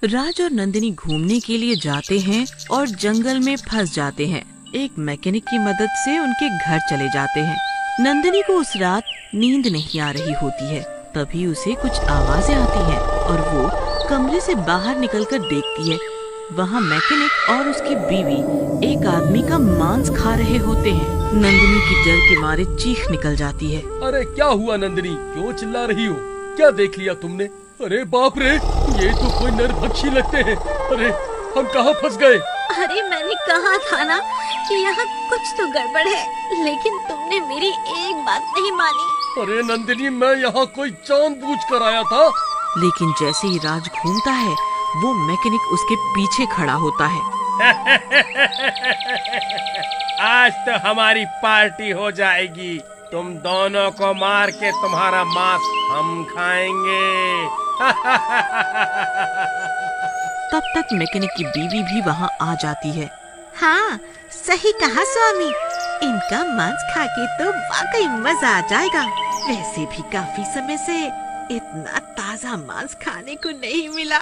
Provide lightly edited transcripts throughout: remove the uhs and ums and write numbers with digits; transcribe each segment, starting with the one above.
राज और नंदिनी घूमने के लिए जाते हैं और जंगल में फंस जाते हैं। एक मैकेनिक की मदद से उनके घर चले जाते हैं। नंदिनी को उस रात नींद नहीं आ रही होती है। तभी उसे कुछ आवाजें आती हैं और वो कमरे से बाहर निकलकर देखती है। वहाँ मैकेनिक और उसकी बीवी एक आदमी का मांस खा रहे होते हैं। नंदिनी की डर के मारे चीख निकल जाती है। अरे क्या हुआ नंदिनी, क्यों चिल्ला रही हो? क्या देख लिया तुमने? अरे बाप रे, ये तो कोई नरभक्षी लगते हैं। अरे हम कहाँ फंस गए? अरे मैंने कहा था ना कि यहाँ कुछ तो गड़बड़ है, लेकिन तुमने मेरी एक बात नहीं मानी। अरे नंदिनी, मैं यहाँ कोई जानबूझ कर आया था। लेकिन जैसे ही राज घूमता है वो मैकेनिक उसके पीछे खड़ा होता है। आज तो हमारी पार्टी हो जाएगी। तुम दोनों को मार के तुम्हारा मांस हम खाएंगे। तब तक मैकेनिक की बीवी भी वहाँ आ जाती है। हाँ, सही कहा स्वामी, इनका मांस खा के तो वाकई मजा आ जाएगा। वैसे भी काफी समय से इतना ताजा मांस खाने को नहीं मिला।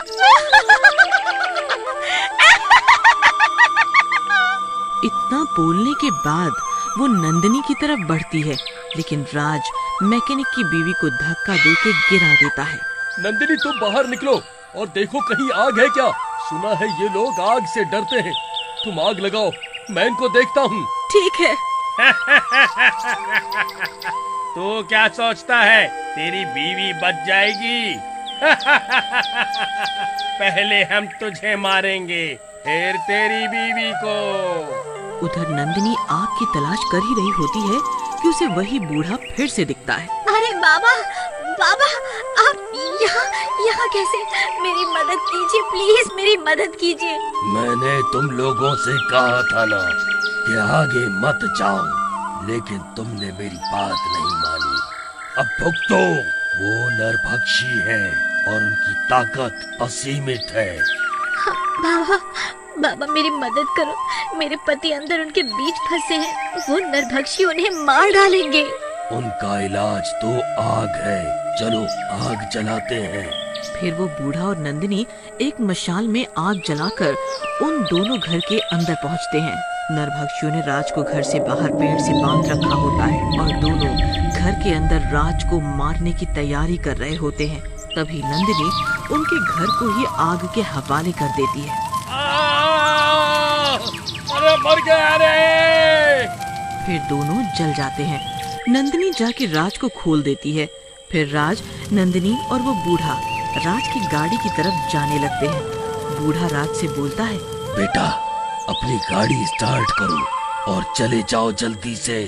इतना बोलने के बाद वो नंदिनी की तरफ बढ़ती है, लेकिन राज मैकेनिक की बीवी को धक्का देके गिरा देता है। नंदिनी, तुम बाहर निकलो और देखो कहीं आग है क्या। सुना है ये लोग आग से डरते हैं। तुम आग लगाओ, मैं इनको देखता हूँ। ठीक है। तू क्या सोचता है तेरी बीवी बच जाएगी? पहले हम तुझे मारेंगे, फिर तेरी बीवी को। उधर नंदिनी आग की तलाश कर ही रही होती है कि उसे वही बूढ़ा फिर से दिखता है। अरे बाबा, बाबा, आप यहाँ कैसे? मेरी मदद कीजिए, प्लीज मेरी मदद कीजिए। मैंने तुम लोगों से कहा था ना कि आगे मत जाओ, लेकिन तुमने मेरी बात नहीं मानी। अब भुगतो। वो नरभक्षी है और उनकी ताकत असीमित है। बाबा मेरी मदद करो, मेरे पति अंदर उनके बीच फंसे हैं। वो नरभक्षी उन्हें मार डालेंगे। उनका इलाज तो आग है, चलो आग जलाते हैं। फिर वो बूढ़ा और नंदिनी एक मशाल में आग जलाकर उन दोनों घर के अंदर पहुंचते हैं। नरभक्षियों ने राज को घर से बाहर पेड़ से बांध रखा होता है और दोनों घर के अंदर राज को मारने की तैयारी कर रहे होते हैं। तभी नंदिनी उनके घर को ही आग के हवाले कर देती है। अरे मर गया रे! फिर दोनों जल जाते हैं। नंदिनी जाके राज को खोल देती है। फिर राज, नंदिनी और वो बूढ़ा राज की गाड़ी की तरफ जाने लगते हैं। बूढ़ा राज से बोलता है, बेटा अपनी गाड़ी स्टार्ट करो और चले जाओ जल्दी से।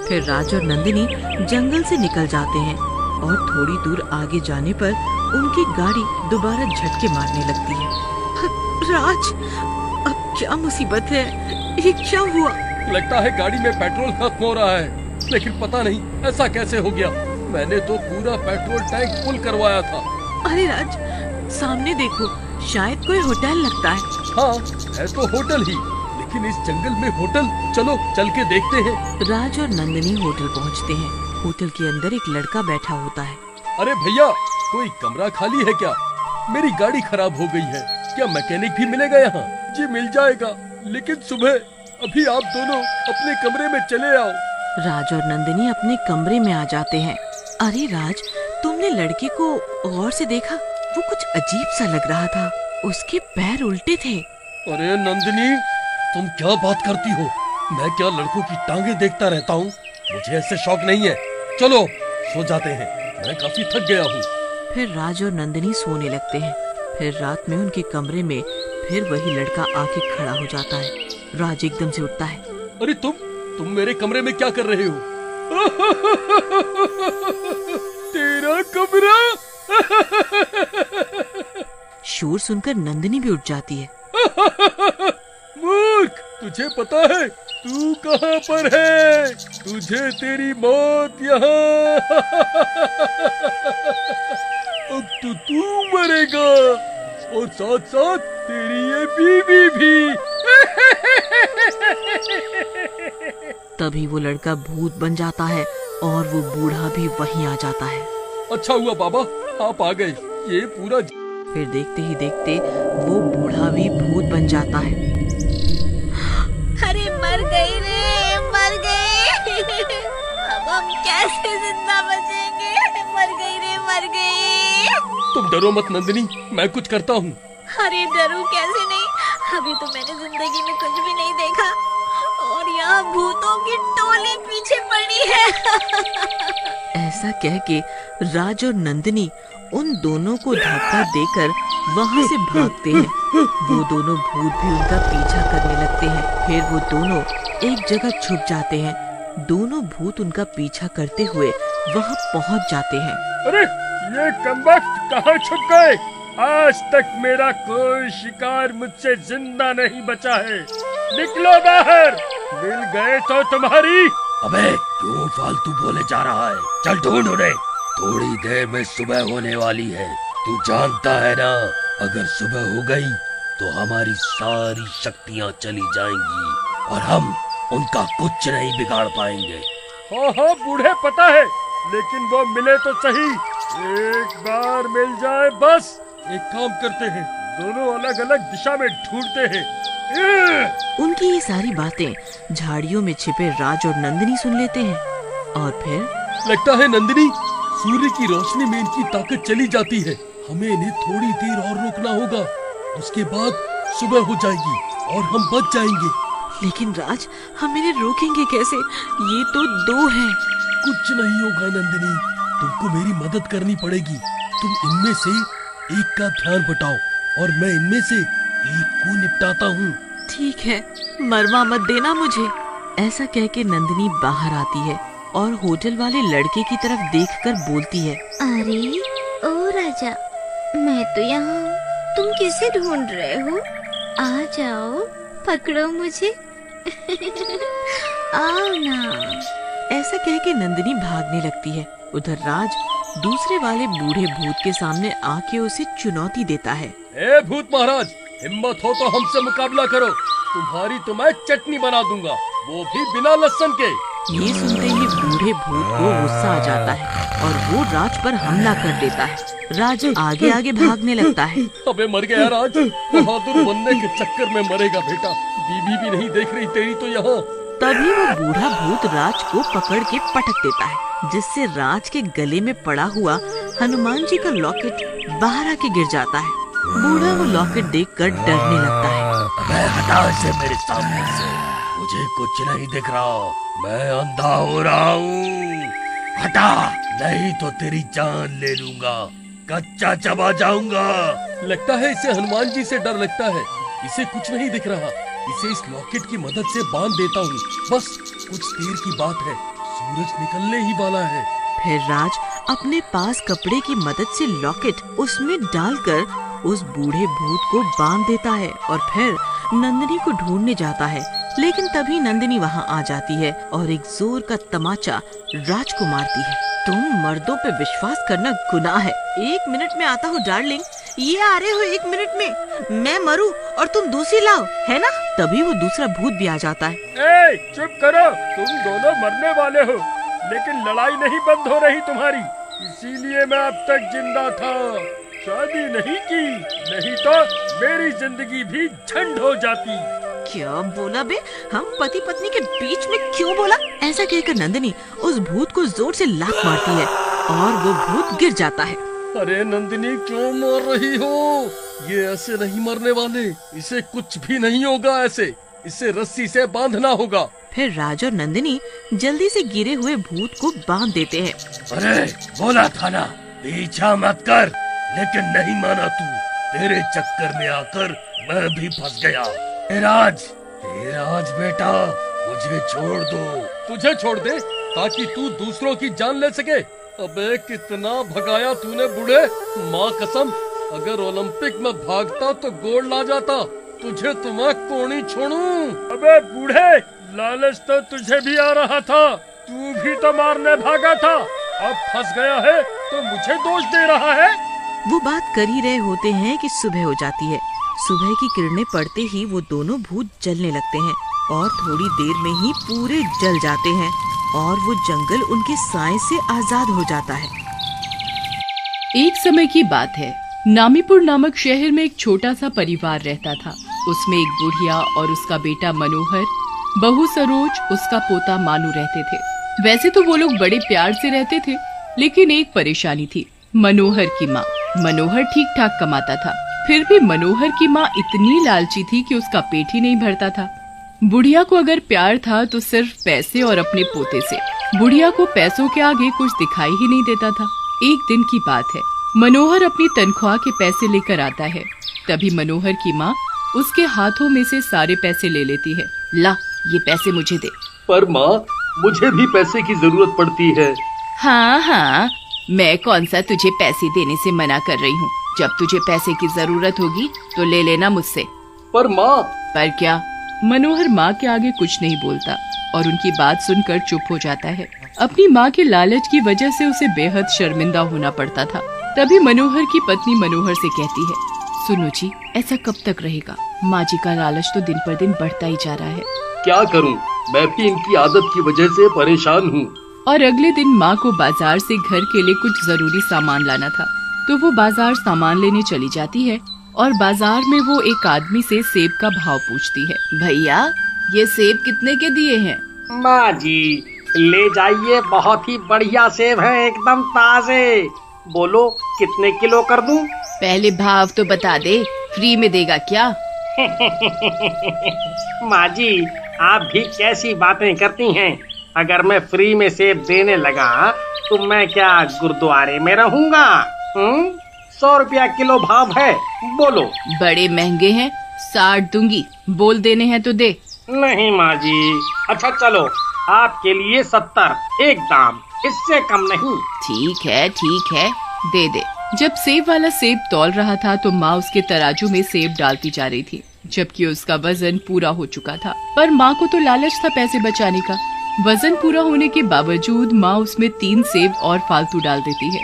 फिर राज और नंदिनी जंगल से निकल जाते हैं और थोड़ी दूर आगे जाने पर उनकी गाड़ी दोबारा झटके मारने लगती है। राज, अब क्या मुसीबत है? ये क्या हुआ? लगता है गाड़ी में पेट्रोल खत्म हो रहा है, लेकिन पता नहीं ऐसा कैसे हो गया। मैंने तो पूरा पेट्रोल टैंक फुल करवाया था। अरे राज, सामने देखो, शायद कोई होटल लगता है। हाँ, है तो होटल ही, लेकिन इस जंगल में होटल, चलो चल के देखते हैं। राज और नंदिनी होटल पहुंचते हैं। होटल के अंदर एक लड़का बैठा होता है। अरे भैया, कोई कमरा खाली है क्या? मेरी गाड़ी खराब हो गई है, क्या मैकेनिक भी मिलेगा यहाँ? जी मिल जाएगा, लेकिन सुबह। अभी आप दोनों अपने कमरे में चले आओ। राज और नंदिनी अपने कमरे में आ जाते हैं। अरे राज, तुमने लड़के को गौर से देखा? वो कुछ अजीब सा लग रहा था। उसके पैर उल्टे थे। अरे नंदिनी, तुम क्या बात करती हो? मैं क्या लड़कों की टांगे देखता रहता हूँ? मुझे ऐसे शौक नहीं है। चलो सो जाते हैं, मैं काफी थक गया हूँ। फिर राज और नंदिनी सोने लगते हैं। फिर रात में उनके कमरे में फिर वही लड़का आके खड़ा हो जाता है। राज एकदम से उठता है। अरे तुम मेरे कमरे में क्या कर रहे हो? तेरा कमरा? शोर सुनकर नंदिनी भी उठ जाती है। मूर्ख, तुझे पता है तू कहाँ पर है? तुझे तेरी मौत यहाँ। अब तो तू मरेगा और साथ साथ तेरी ये बीवी भी। तभी वो लड़का भूत बन जाता है और वो बूढ़ा भी वहीं आ जाता है। अच्छा हुआ बाबा, आप आ गए। ये पूरा फिर देखते ही देखते वो बूढ़ा भी भूत बन जाता है। अरे मर गई रे, मर गई। अब हम कैसे जिंदा बचेंगे? मर गई रे, मर गई। तुम डरो मत नंदिनी, मैं कुछ करता हूँ। अरे डरूं कैसे नहीं, अभी तो मैंने जिंदगी में कुछ भी नहीं देखा और यहाँ भूतों की टोली पीछे पड़ी है। ऐसा कह के राज और नंदिनी उन दोनों को धक्का देकर वहाँ से भागते हैं। वो दोनों भूत भी उनका पीछा करने लगते हैं। फिर वो दोनों एक जगह छुप जाते हैं। दोनों भूत उनका पीछा करते हुए वहाँ पहुँच जाते हैं। अरे ये कमबख्त कहाँ छुप गए? आज तक मेरा कोई शिकार मुझसे जिंदा नहीं बचा है। निकलो बाहर, मिल गए तो तुम्हारी। अबे क्यों फालतू बोले जा रहा है? चल ढूंढ उन्हें, थोड़ी देर में सुबह होने वाली है। तू जानता है ना, अगर सुबह हो गई तो हमारी सारी शक्तियाँ चली जाएंगी और हम उनका कुछ नहीं बिगाड़ पाएंगे। हाँ हाँ बूढ़े, पता है, लेकिन वो मिले तो सही, एक बार मिल जाए बस। एक काम करते हैं, दोनों अलग अलग दिशा में ढूंढते हैं। उनकी ये सारी बातें झाड़ियों में छिपे राज और नंदिनी सुन लेते हैं। और फिर लगता है नंदिनी, सूर्य की रोशनी में इनकी ताकत चली जाती है। हमें इन्हें थोड़ी देर और रोकना होगा, उसके बाद सुबह हो जाएगी और हम बच जाएंगे। लेकिन राज, हम इन्हें रोकेंगे कैसे? ये तो दो हैं। कुछ नहीं होगा नंदिनी, तुमको मेरी मदद करनी पड़ेगी। तुम इनमें से एक का ध्यान बटाओ और मैं इनमें से एक को निपटाता हूँ। ठीक है, मरवा मत देना मुझे। ऐसा कह के नंदिनी बाहर आती है और होटल वाले लड़के की तरफ देखकर बोलती है, अरे ओ राजा, मैं तो यहाँ हूँ, तुम किसे ढूंढ रहे हो? आ जाओ, पकड़ो मुझे। आओ ना। ऐसा कह के नंदिनी भागने लगती है। उधर राज दूसरे वाले बूढ़े भूत के सामने आके उसे चुनौती देता है। ए भूत महाराज, हिम्मत हो तो हमसे मुकाबला करो, तुम्हारी तो मैं चटनी बना दूंगा, वो भी बिना लहसुन के। ये सुनते ही बूढ़े भूत को गुस्सा आ जाता है और वो राज पर हमला कर देता है। राज आगे आगे भागने लगता है। अबे मर गया राज, बहादुर बनने के चक्कर में मरेगा बेटा। बीवी भी नहीं देख रही तेरी तो यहाँ। तभी वो बूढ़ा भूत राज को पकड़ के पटक देता है, जिससे राज के गले में पड़ा हुआ हनुमान जी का लॉकेट बाहर आके गिर जाता है। बूढ़ा वो लॉकेट देखकर डरने लगता है। अबे हटा इसे मेरे सामने से, मुझे कुछ नहीं दिख रहा, मैं अंधा हो रहा हूँ। हटा, नहीं तो तेरी जान ले लूंगा, कच्चा चबा जाऊंगा। लगता है इसे हनुमान जी से डर लगता है, इसे कुछ नहीं दिख रहा। इसे इस लॉकेट की मदद से बांध देता हूँ, बस कुछ देर की बात है, सूरज निकलने ही वाला है। फिर राज अपने पास कपड़े की मदद से लॉकेट उसमें डालकर उस बूढ़े भूत को बांध देता है और फिर नंदिनी को ढूंढने जाता है। लेकिन तभी नंदिनी वहाँ आ जाती है और एक जोर का तमाचा राज को मारती है। तुम मर्दों पे विश्वास करना गुनाह है। 1 मिनट में आता हूँ डार्लिंग। ये आ रहे हो 1 मिनट में, मैं मरूं और तुम दूसरी लाओ, है ना? तभी वो दूसरा भूत भी आ जाता है। ए, चुप करो, तुम दोनों मरने वाले हो, लेकिन लड़ाई नहीं बंद हो रही तुम्हारी, इसीलिए मैं अब तक जिंदा था। शादी नहीं की, नहीं तो मेरी जिंदगी भी झंड हो जाती। क्या बोला बे? हम पति पत्नी के बीच में क्यों बोला? ऐसा कहकर नंदिनी उस भूत को जोर से लात मारती है और वो भूत गिर जाता है। अरे नंदिनी, क्यों मार रही हो? ये ऐसे नहीं मरने वाले, इसे कुछ भी नहीं होगा। ऐसे इसे रस्सी से बांधना होगा। फिर राज और नंदिनी जल्दी से गिरे हुए भूत को बांध देते हैं। अरे बोला था ना, पीछा मत कर, लेकिन नहीं माना तू। तेरे चक्कर में आकर मैं भी फंस गया। ए राज बेटा, मुझे छोड़ दो। तुझे छोड़ दे ताकि तू दूसरों की जान ले सके? अबे कितना भगाया तूने बूढ़े, माँ कसम, अगर ओलंपिक में भागता तो गोल्ड ला जाता। तुझे तो मैं कोनी छोड़ूं। अबे बूढ़े, लालच तो तुझे भी आ रहा था, तू भी तो मारने भागा था, अब फंस गया है तो मुझे दोष दे रहा है। वो बात कर ही रहे होते हैं कि सुबह हो जाती है। सुबह की किरणें पड़ते ही वो दोनों भूत जलने लगते हैं और थोड़ी देर में ही पूरे जल जाते हैं और वो जंगल उनके साए से आजाद हो जाता है। एक समय की बात है, नामीपुर नामक शहर में एक छोटा सा परिवार रहता था। उसमें एक बुढ़िया और उसका बेटा मनोहर, बहू सरोज, उसका पोता मानू रहते थे। वैसे तो वो लोग बड़े प्यार से रहते थे, लेकिन एक परेशानी थी, मनोहर की माँ। मनोहर ठीक ठाक कमाता था, फिर भी मनोहर की माँ इतनी लालची थी कि उसका पेट ही नहीं भरता था। बुढ़िया को अगर प्यार था तो सिर्फ पैसे और अपने पोते से। बुढ़िया को पैसों के आगे कुछ दिखाई ही नहीं देता था। एक दिन की बात है, मनोहर अपनी तनख्वाह के पैसे लेकर आता है। तभी मनोहर की माँ उसके हाथों में से सारे पैसे ले लेती है। ला, ये पैसे मुझे दे। पर माँ, मुझे भी पैसे की जरूरत पड़ती है। हाँ हाँ, मैं कौन सा तुझे पैसे देने से मना कर रही हूँ। जब तुझे पैसे की जरूरत होगी तो ले लेना मुझसे। पर माँ। पर क्या? मनोहर माँ के आगे कुछ नहीं बोलता और उनकी बात सुनकर चुप हो जाता है। अपनी माँ के लालच की वजह से उसे बेहद शर्मिंदा होना पड़ता था। तभी मनोहर की पत्नी मनोहर से कहती है, सुनो जी, ऐसा कब तक रहेगा? माँ जी का लालच तो दिन पर दिन बढ़ता ही जा रहा है। क्या करूँ, मैं भी इनकी आदत की वजह से परेशान हूँ। और अगले दिन माँ को बाजार से घर के लिए कुछ जरूरी सामान लाना था, तो वो बाजार सामान लेने चली जाती है और बाजार में वो एक आदमी से सेब का भाव पूछती है। भैया, ये सेब कितने के दिए हैं? माँ जी, ले जाइए, बहुत ही बढ़िया सेब है, एकदम ताजे। बोलो कितने किलो कर दूं? पहले भाव तो बता दे, फ्री में देगा क्या? माँ जी, आप भी कैसी बातें करती हैं। अगर मैं फ्री में सेब देने लगा तो मैं क्या गुरुद्वारे में रहूँगा? 100 रुपया किलो भाव है, बोलो। बड़े महंगे हैं, 60 दूंगी। बोल देने हैं तो दे। नहीं माँ जी। अच्छा चलो, आपके लिए 70, एक दाम, इससे कम नहीं। ठीक है, दे दे। जब सेब वाला सेब तौल रहा था तो माँ उसके तराजू में सेब डालती जा रही थी, जबकि उसका वजन पूरा हो चुका था। पर माँ को तो लालच था पैसे बचाने का। वजन पूरा होने के बावजूद माँ उसमें 3 सेब और फालतू डाल देती है।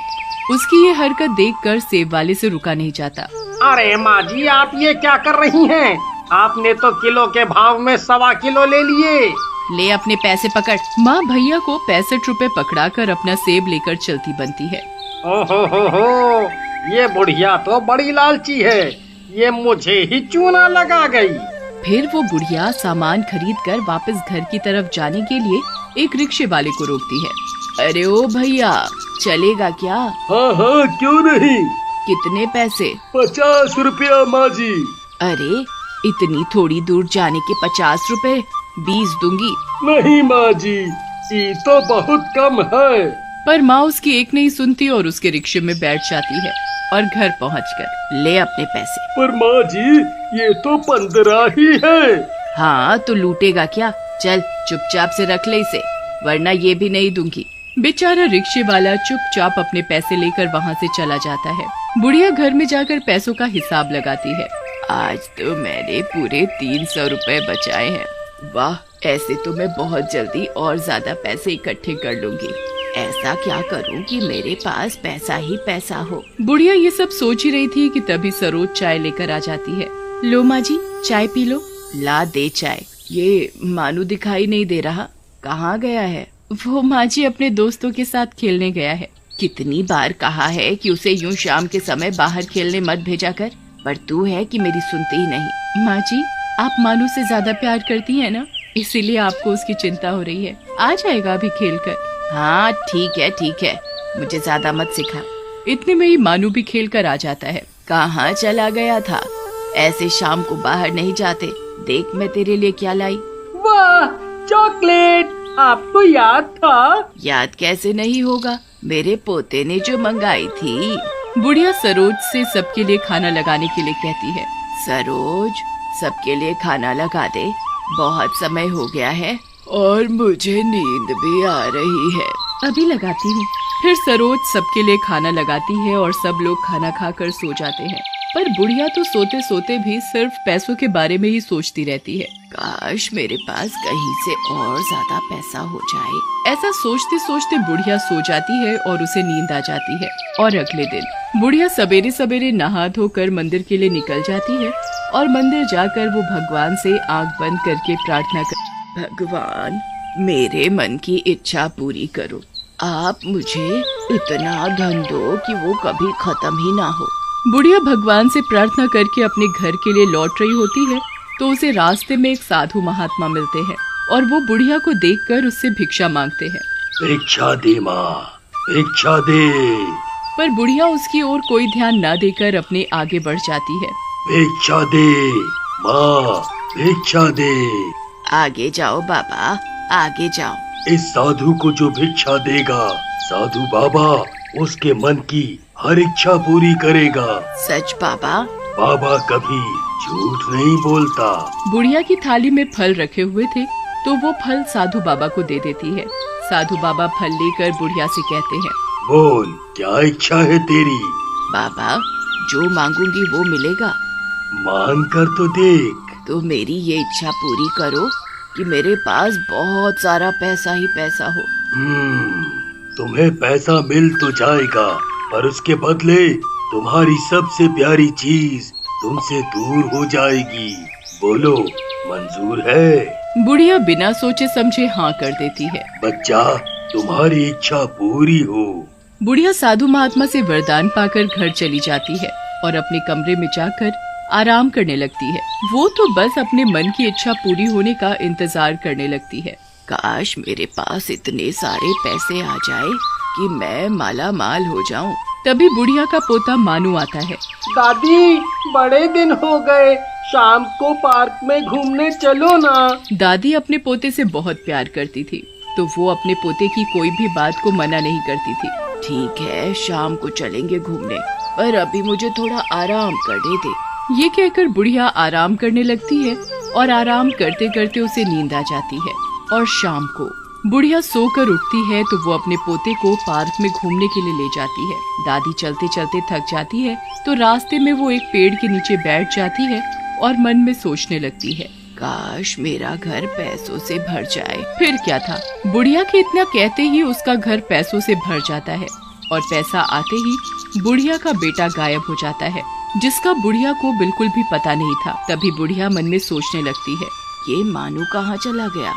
उसकी ये हरकत देखकर सेब वाले से रुका नहीं जाता। अरे माँ जी, आप ये क्या कर रही हैं? आपने तो किलो के भाव में 1.25 किलो ले लिए। ले अपने पैसे पकड़। माँ भैया को 65 रुपए पकड़ा कर अपना सेब लेकर चलती बनती है। ओहो, ये बुढ़िया तो बड़ी लालची है, ये मुझे ही चूना लगा गई। फिर वो बुढ़िया सामान खरीद कर वापस घर की तरफ जाने के लिए एक रिक्शे वाले को रोकती है। अरे ओ भैया, चलेगा क्या? हाँ हाँ, क्यों नहीं। कितने पैसे? 50 रुपया माँ जी। अरे इतनी थोड़ी दूर जाने के 50 रुपए, 20 दूंगी। नहीं माँ जी, ये तो बहुत कम है। पर माँ उसकी एक नहीं सुनती और उसके रिक्शे में बैठ जाती है और घर पहुंचकर ले अपने पैसे। पर माँ जी, ये तो 15 ही है। हाँ तो लूटेगा क्या? चल चुपचाप से रख ले इसे, वरना ये भी नहीं दूंगी। बेचारा रिक्शे वाला चुपचाप अपने पैसे लेकर वहाँ से चला जाता है। बुढ़िया घर में जाकर पैसों का हिसाब लगाती है। आज तो मैंने पूरे 300 रुपए बचाए हैं। वाह, ऐसे तो मैं बहुत जल्दी और ज्यादा पैसे इकट्ठे कर लूंगी। ऐसा क्या करूं कि मेरे पास पैसा ही पैसा हो। बुढ़िया ये सब सोच ही रही थी कि तभी सरोज चाय लेकर आ जाती है। लो माँ जी, चाय पी लो। ला दे चाय। ये मानू दिखाई नहीं दे रहा, कहाँ गया है? वो माँ जी अपने दोस्तों के साथ खेलने गया है। कितनी बार कहा है कि उसे यूं शाम के समय बाहर खेलने मत भेजा कर, पर तू है कि मेरी सुनती ही नहीं। माँ जी, आप मानू से ज्यादा प्यार करती हैं ना, इसीलिए आपको उसकी चिंता हो रही है। आ जाएगा अभी खेल कर। हाँ ठीक है, मुझे ज्यादा मत सिखा। इतने में ही मानू भी खेल कर आ जाता है। कहाँ चला गया था? ऐसे शाम को बाहर नहीं जाते। देख मैं तेरे लिए क्या लाई। वाह, चॉकलेट! आपको याद था? याद कैसे नहीं होगा, मेरे पोते ने जो मंगाई थी। बुढ़िया सरोज से सबके लिए खाना लगाने के लिए कहती है। सरोज, सबके लिए खाना लगा दे, बहुत समय हो गया है और मुझे नींद भी आ रही है। अभी लगाती हूँ। फिर सरोज सबके लिए खाना लगाती है और सब लोग खाना खाकर सो जाते हैं। पर बुढ़िया तो सोते सोते भी सिर्फ पैसों के बारे में ही सोचती रहती है। काश मेरे पास कहीं से और ज्यादा पैसा हो जाए। ऐसा सोचते सोचते बुढ़िया सो जाती है और उसे नींद आ जाती है। और अगले दिन बुढ़िया सवेरे सवेरे नहा धोकर मंदिर के लिए निकल जाती है और मंदिर जाकर वो भगवान से आंख बंद करके प्रार्थना कर, भगवान मेरे मन की इच्छा पूरी करो। आप मुझे इतना धन दो कि वो कभी खत्म ही ना हो। बुढ़िया भगवान से प्रार्थना करके अपने घर के लिए लौट रही होती है तो उसे रास्ते में एक साधु महात्मा मिलते हैं और वो बुढ़िया को देखकर उससे भिक्षा मांगते हैं। भिक्षा दे माँ, भिक्षा दे। पर बुढ़िया उसकी ओर कोई ध्यान न देकर अपने आगे बढ़ जाती है। भिक्षा दे माँ, भिक्षा दे। आगे जाओ बाबा, आगे जाओ। इस साधु को जो भिक्षा देगा, साधु बाबा उसके मन की हर इच्छा पूरी करेगा। सच बाबा? बाबा कभी झूठ नहीं बोलता। बुढ़िया की थाली में फल रखे हुए थे तो वो फल साधु बाबा को दे देती है। साधु बाबा फल लेकर बुढ़िया से कहते हैं, बोल क्या इच्छा है तेरी? बाबा जो मांगूंगी वो मिलेगा। मान कर तो देख। तो मेरी ये इच्छा पूरी करो कि मेरे पास बहुत सारा पैसा ही पैसा हो। तुम्हें पैसा मिल तो जाएगा, पर उसके बदले तुम्हारी सबसे प्यारी चीज तुमसे दूर हो जाएगी। बोलो मंजूर है? बुढ़िया बिना सोचे समझे हाँ कर देती है। बच्चा तुम्हारी इच्छा पूरी हो। बुढ़िया साधु महात्मा से वरदान पाकर घर चली जाती है और अपने कमरे में जाकर आराम करने लगती है। वो तो बस अपने मन की इच्छा पूरी होने का इंतजार करने लगती है। काश मेरे पास इतने सारे पैसे आ जाए कि मैं माला माल हो जाऊं। तभी बुढ़िया का पोता मानू आता है। दादी बड़े दिन हो गए, शाम को पार्क में घूमने चलो ना। दादी अपने पोते से बहुत प्यार करती थी तो वो अपने पोते की कोई भी बात को मना नहीं करती थी। ठीक है, शाम को चलेंगे घूमने, पर अभी मुझे थोड़ा आराम करने दे। ये कहकर बुढ़िया आराम करने लगती है और आराम करते करते उसे नींद आ जाती है। और शाम को बुढ़िया सोकर उठती है तो वो अपने पोते को पार्क में घूमने के लिए ले जाती है। दादी चलते चलते थक जाती है तो रास्ते में वो एक पेड़ के नीचे बैठ जाती है और मन में सोचने लगती है, काश मेरा घर पैसों से भर जाए। फिर क्या था, बुढ़िया के इतना कहते ही उसका घर पैसों से भर जाता है और पैसा आते ही बुढ़िया का बेटा गायब हो जाता है, जिसका बुढ़िया को बिल्कुल भी पता नहीं था। तभी बुढ़िया मन में सोचने लगती है, ये मानू कहाँ चला गया?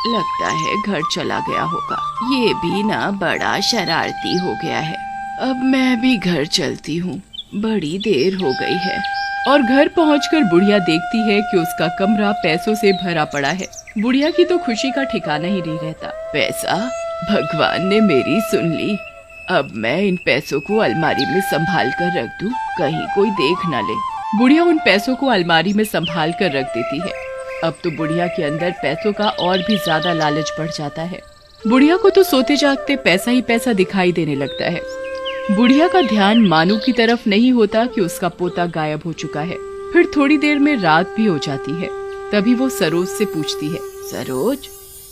लगता है घर चला गया होगा। ये भी ना बड़ा शरारती हो गया है। अब मैं भी घर चलती हूँ, बड़ी देर हो गई है। और घर पहुंचकर बुढ़िया देखती है कि उसका कमरा पैसों से भरा पड़ा है। बुढ़िया की तो खुशी का ठिकाना ही नहीं रहता। पैसा, भगवान ने मेरी सुन ली। अब मैं इन पैसों को अलमारी में संभाल कर रख दूं, कहीं कोई देख न ले। बुढ़िया उन पैसों को अलमारी में संभाल कर रख देती है। अब तो बुढ़िया के अंदर पैसों का और भी ज्यादा लालच बढ़ जाता है। बुढ़िया को तो सोते जागते पैसा ही पैसा दिखाई देने लगता है। बुढ़िया का ध्यान मानू की तरफ नहीं होता कि उसका पोता गायब हो चुका है। फिर थोड़ी देर में रात भी हो जाती है। तभी वो सरोज से पूछती है, सरोज,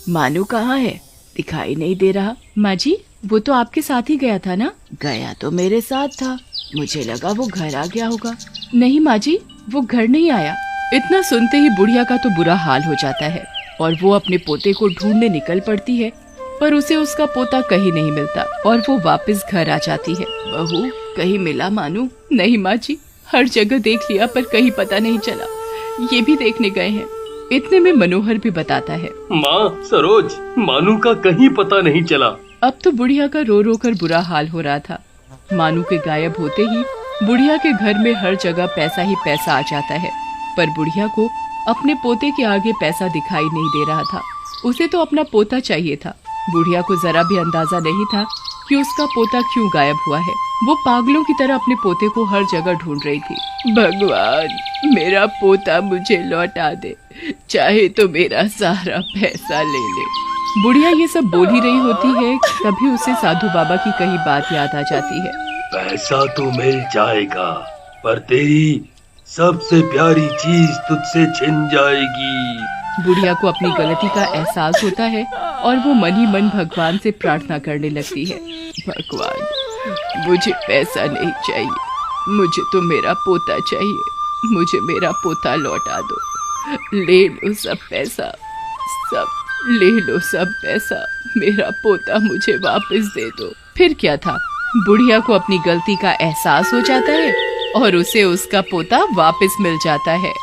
मानू कहाँ है? दिखाई नहीं दे रहा। माँ जी, वो तो आपके साथ ही गया था ना? गया तो मेरे साथ था, मुझे लगा वो घर आ गया होगा। नहीं माँ जी, वो घर नहीं आया। इतना सुनते ही बुढ़िया का तो बुरा हाल हो जाता है और वो अपने पोते को ढूंढने निकल पड़ती है, पर उसे उसका पोता कहीं नहीं मिलता और वो वापस घर आ जाती है। बहू, कहीं मिला मानू? नहीं माँ जी, हर जगह देख लिया पर कहीं पता नहीं चला। ये भी देखने गए हैं। इतने में मनोहर भी बताता है, माँ सरोज, मानू का कहीं पता नहीं चला। अब तो बुढ़िया का रो रो कर बुरा हाल हो रहा था। मानू के गायब होते ही बुढ़िया के घर में हर जगह पैसा ही पैसा आ जाता है, पर बुढ़िया को अपने पोते के आगे पैसा दिखाई नहीं दे रहा था। उसे तो अपना पोता चाहिए था। बुढ़िया को जरा भी अंदाजा नहीं था कि उसका पोता क्यों गायब हुआ है। वो पागलों की तरह अपने पोते को हर जगह ढूंढ रही थी। भगवान, मेरा पोता मुझे लौटा दे, चाहे तो मेरा सारा पैसा ले ले। बुढ़िया ये सब बोल ही रही होती है, तभी उसे साधु बाबा की कही बात याद आ जाती है। पैसा तो मिल जाएगा, पर तेरी सबसे प्यारी चीज तुझसे छिन जाएगी। बुढ़िया को अपनी गलती का एहसास होता है और वो मन ही मन भगवान से प्रार्थना करने लगती है, भगवान, मुझे पैसा नहीं चाहिए, मुझे तो मेरा पोता चाहिए। मुझे मेरा पोता लौटा दो। ले लो सब पैसा, सब ले लो सब पैसा, मेरा पोता मुझे वापस दे दो। फिर क्या था, बुढ़िया को अपनी गलती का एहसास हो जाता है और उसे उसका पोता वापस मिल जाता है।